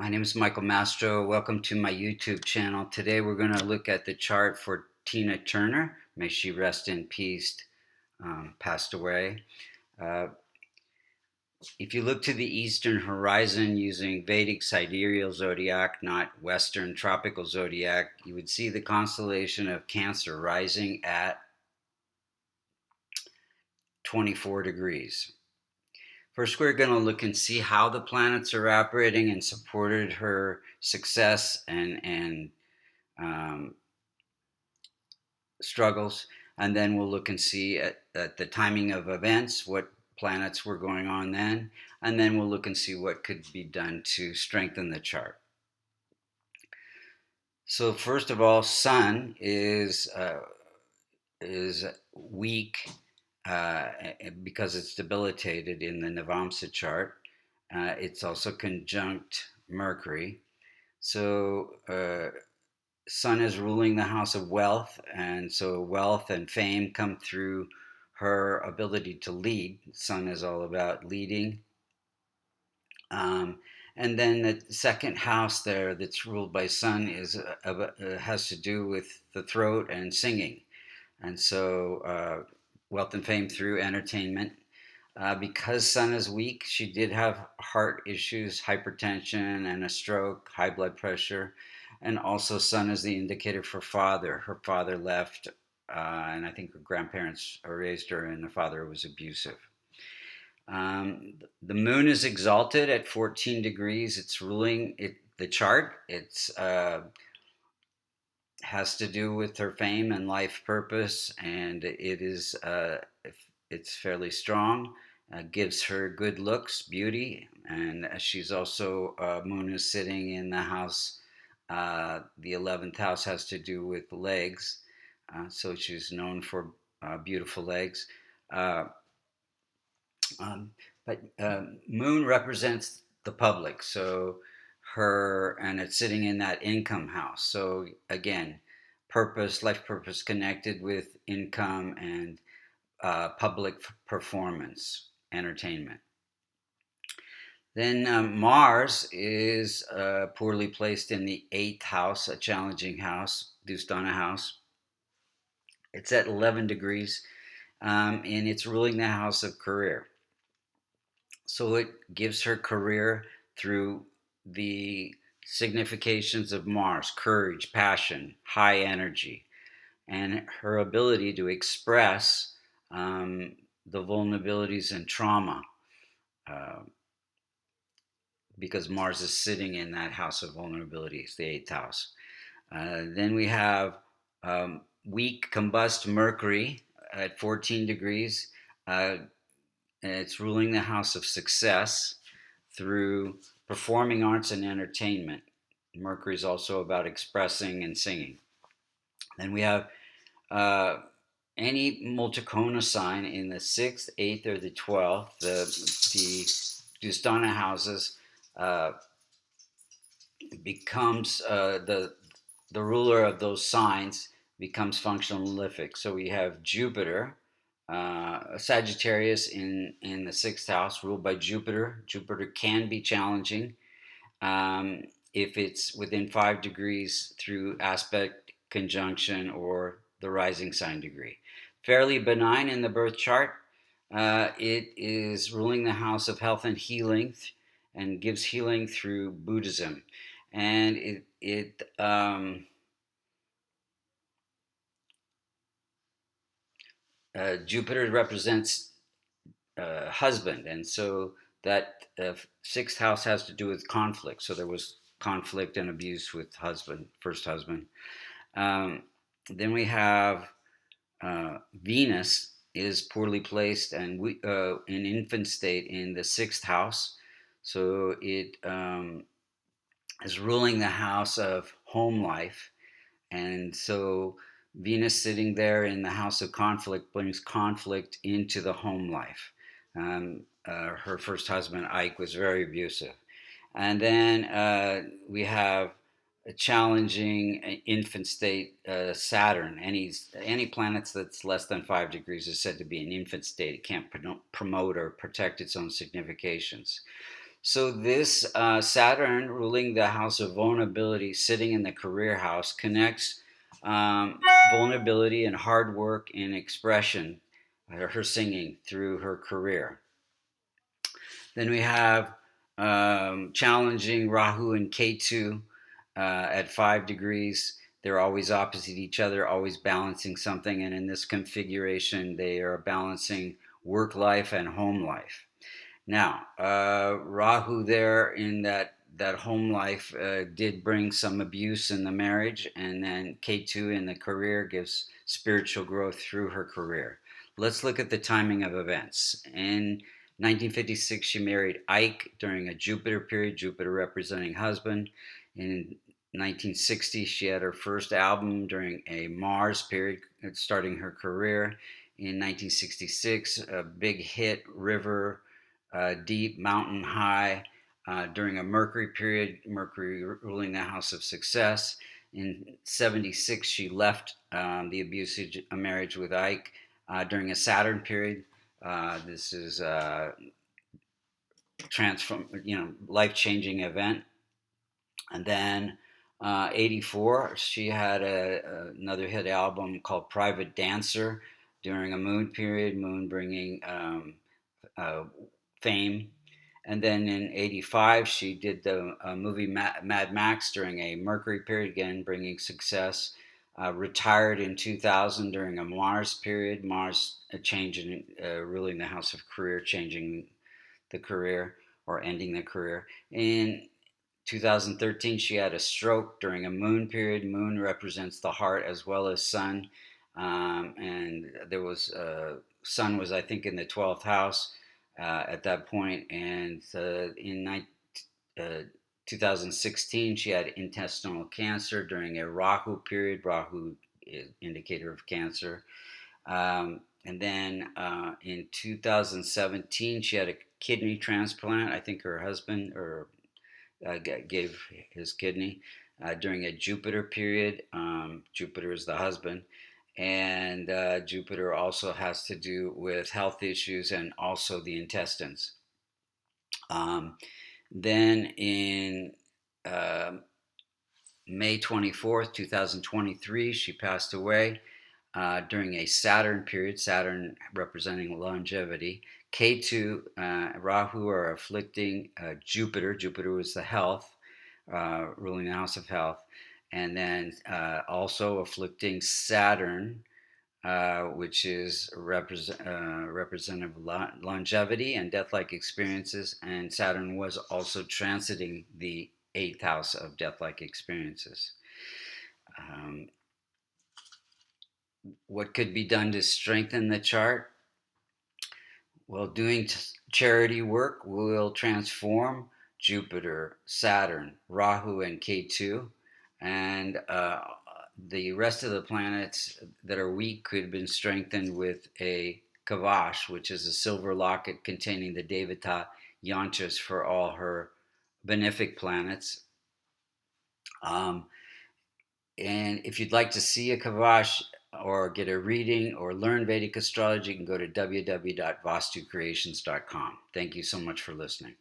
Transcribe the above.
My name is Michael Mastro. Welcome to my YouTube channel. Today we're going to look at the chart for Tina Turner. May she rest in peace, passed away. If you look to the eastern horizon using Vedic sidereal zodiac, not Western tropical zodiac, you would see the constellation of Cancer rising at 24 degrees. First, we're going to look and see how the planets are operating and supported her success and struggles. And then we'll look and see at the timing of events, what planets were going on then. And then we'll look and see what could be done to strengthen the chart. So first of all, Sun is weak because it's debilitated in the Navamsa chart. It's also conjunct Mercury. So Sun is ruling the house of wealth, and so wealth and fame come through her ability to lead. Sun is all about leading. And then the second house there that's ruled by Sun has to do with the throat and singing. And so wealth and fame through entertainment. Because Sun is weak, she did have heart issues, hypertension and a stroke, high blood pressure. And also Sun is the indicator for father. Her father left, and I think her grandparents raised her, and her father was abusive. The moon is exalted at 14 degrees. It's ruling the chart. It's has to do with her fame and life purpose, and it's fairly strong. Gives her good looks, beauty, and she's also moon is sitting in the house. The 11th house has to do with legs, so she's known for beautiful legs. But moon represents the public, so and it's sitting in that income house. So again, life purpose connected with income and public performance, entertainment. Then Mars is poorly placed in the 8th house, a challenging house, Dustana house. It's at 11 degrees, and it's ruling the house of career. So it gives her career through the significations of Mars: courage, passion, high energy, and her ability to express the vulnerabilities and trauma, because Mars is sitting in that house of vulnerabilities, the 8th house. Then we have weak combust Mercury at 14 degrees. It's ruling the house of success through performing arts and entertainment. Mercury is also about expressing and singing. Then we have any Multicona sign in the 6th, 8th, or the 12th. The Dustana houses becomes the ruler of those signs becomes functional malefic. So we have Jupiter, Sagittarius in the 6th house, ruled by Jupiter. Jupiter can be challenging if it's within 5 degrees through aspect, conjunction, or the rising sign degree. Fairly benign in the birth chart. It is ruling the house of health and healing, and gives healing through Buddhism. And Jupiter represents husband, and so that 6th house has to do with conflict. So there was conflict and abuse with first husband. Then we have Venus is poorly placed and in infant state in the 6th house. So it is ruling the house of home life. And so Venus sitting there in the house of conflict brings conflict into the home life. Her first husband, Ike, was very abusive. And then we have a challenging infant state, Saturn. Any planets that's less than 5 degrees is said to be an infant state. It can't promote or protect its own significations. So this Saturn ruling the house of vulnerability, sitting in the career house, connects um, vulnerability and hard work and expression, her singing through her career. Then we have challenging Rahu and Ketu at 5 degrees. They're always opposite each other, always balancing something. And in this configuration, they are balancing work life and home life. Now, Rahu there in that home life did bring some abuse in the marriage, and then Ketu in the career gives spiritual growth through her career. Let's look at the timing of events. In 1956, she married Ike during a Jupiter period, Jupiter representing husband. In 1960, she had her first album during a Mars period, starting her career. In 1966, a big hit, River Deep, Mountain High, during a Mercury period, Mercury ruling the house of success. In 76, she left the abusive marriage with Ike during a Saturn period. This is life-changing event. And then 84, she had another hit album called Private Dancer during a Moon period, Moon bringing uh, fame. And then in 85, she did the movie Mad Max during a Mercury period, again bringing success. Retired in 2000 during a Mars period, Mars changing, ruling the house of career, changing the career or ending the career. In 2013, she had a stroke during a moon period. Moon represents the heart as well as sun. And there was, sun was, I think, in the 12th house at that point. And in 2016, she had intestinal cancer during a Rahu period. Rahu is indicator of cancer. And then in 2017, she had a kidney transplant. I think her husband or gave his kidney during a Jupiter period. Jupiter is the husband. And Jupiter also has to do with health issues and also the intestines. Um, then in uh, May 24th, 2023, she passed away during a Saturn period, Saturn representing longevity. Ketu, Rahu are afflicting Jupiter. Jupiter was the health, ruling the house of health. And then also afflicting Saturn, which is representative of longevity and death-like experiences. And Saturn was also transiting the 8th house of death-like experiences. Um, what could be done to strengthen the chart? Well, doing charity work will transform Jupiter, Saturn, Rahu, and Ketu. And the rest of the planets that are weak could have been strengthened with a kavash, which is a silver locket containing the Devata yantras for all her benefic planets. Um, and if you'd like to see a kavash or get a reading or learn Vedic astrology, you can go to www.vastucreations.com. Thank you so much for listening.